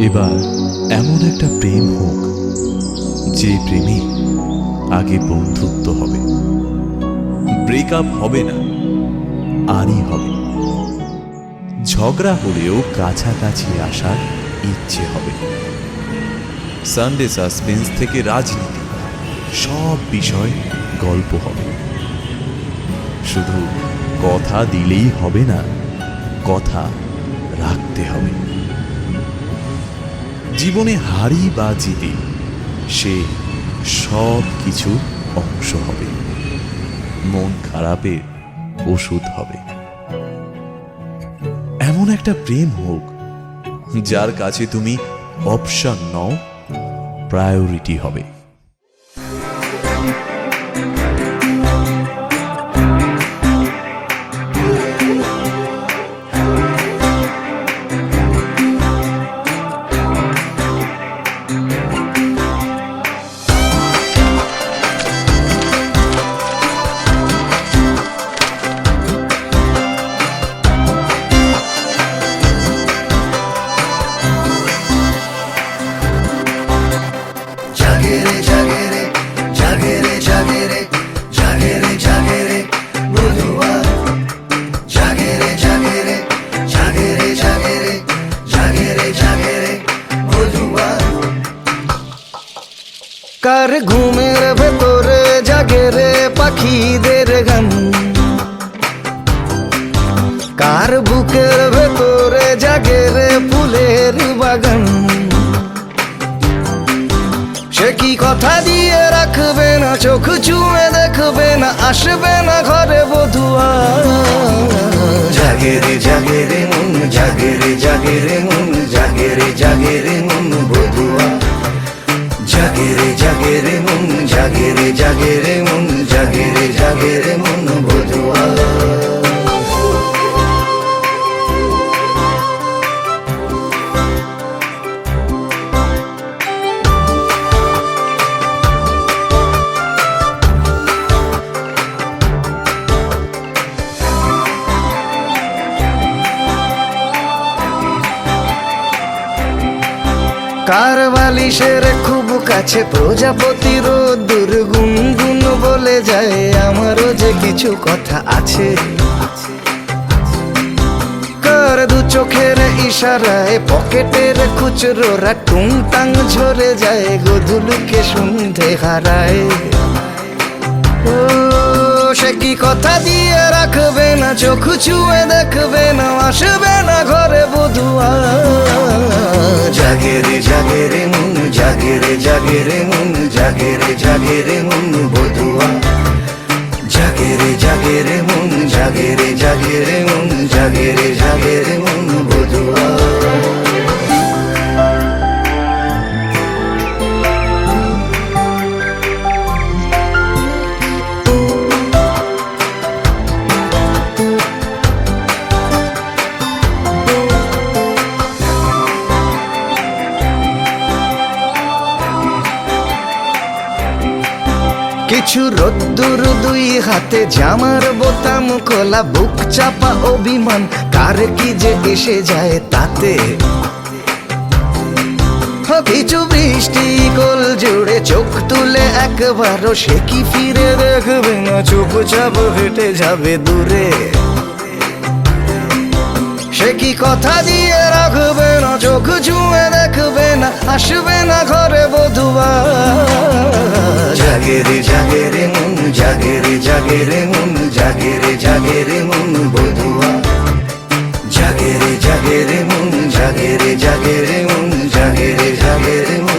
এবার এমন একটা প্রেম হোক যে প্রেমে আগে বন্ধুত্ব হবে, ব্রেকআপ হবে না, আরই হবে। ঝগড়া হলেও কাছাকাছি আসার ইচ্ছে হবে। সানডে সাসপেন্স থেকে রাজনীতি, সব বিষয় গল্প হবে। শুধু কথা দিলেই হবে না, কথা রাখতে হবে। জীবনে হারি বা জিতে সে সব কিছু অংশ হবে, মন খারাপের ওষুধ হবে। এমন একটা প্রেম হোক যার কাছে তুমি অপশন নও, প্রায়োরিটি হবে। কার ঘুমের ভেতরে জাগে রে পাখিদের গান, কার বুকের ভেতরে জাগে রে ফুলের বাগান। সে কি কথা দিয়ে রাখবে না, চোখ চুমে দেখবে না, আসবে না ঘরে বধুয়া। জাগে রে জাগে রে মন, জাগে রে জাগে রে মন, জাগে রে জাগে রে মন বধুয়া। জাগে রে জাগে রে মন, জাগে রে জাগে রে মন, জাগে রে জাগে রে মন বধুয়া। কার বালিশের খুব কাছে প্রজাপতি রোদ্দুর গুনগুন বলে যায়, আমারও যে কিছু কথা আছে। কার দু চোখের ইশারায় পকেটের খুচরোরা টুংটাং ঝরে যায়, গধূলিকে সন্ধে হারায়। ও সে কি কথা দিয়ে রাখবে না, চোখ ছুঁয়ে দেখবে না, আসবে না ঘরে বধুয়া। জাগে রে জাগে রে মন, জাগে রে জাগে রে মন, জাগে রে জাগে রে মন বধুয়া। জাগে রে জাগে রে মন, জাগে রে জাগে রে মন, জাগে রে জাগে রে মন বধুয়া। কিছু রোদ্দুর দুই হাতে, জামার বোতাম খোলা, বুক চাপা অভিমান, কার কি যে এসে যায় তাতে। কিছু বৃষ্টি কোল জুড়ে, চোখ তুলে একবারও সে কি ফিরে দেখবে না, চুপচাপ হেঁটে যাবে দূরে। সে কি কথা দিয়ে রাখবে না, চোখ ছুঁয়ে দেখবে না, আসবে না ঘরে বধুয়া। জাগে রে জাগে রে মন, জাগে রে জাগে রে মন, জাগে রে জাগে রে মন বধুয়া। জাগে রে জাগে রে মন, জাগে রে জাগে রে মন, জাগে রে জাগে রে মন।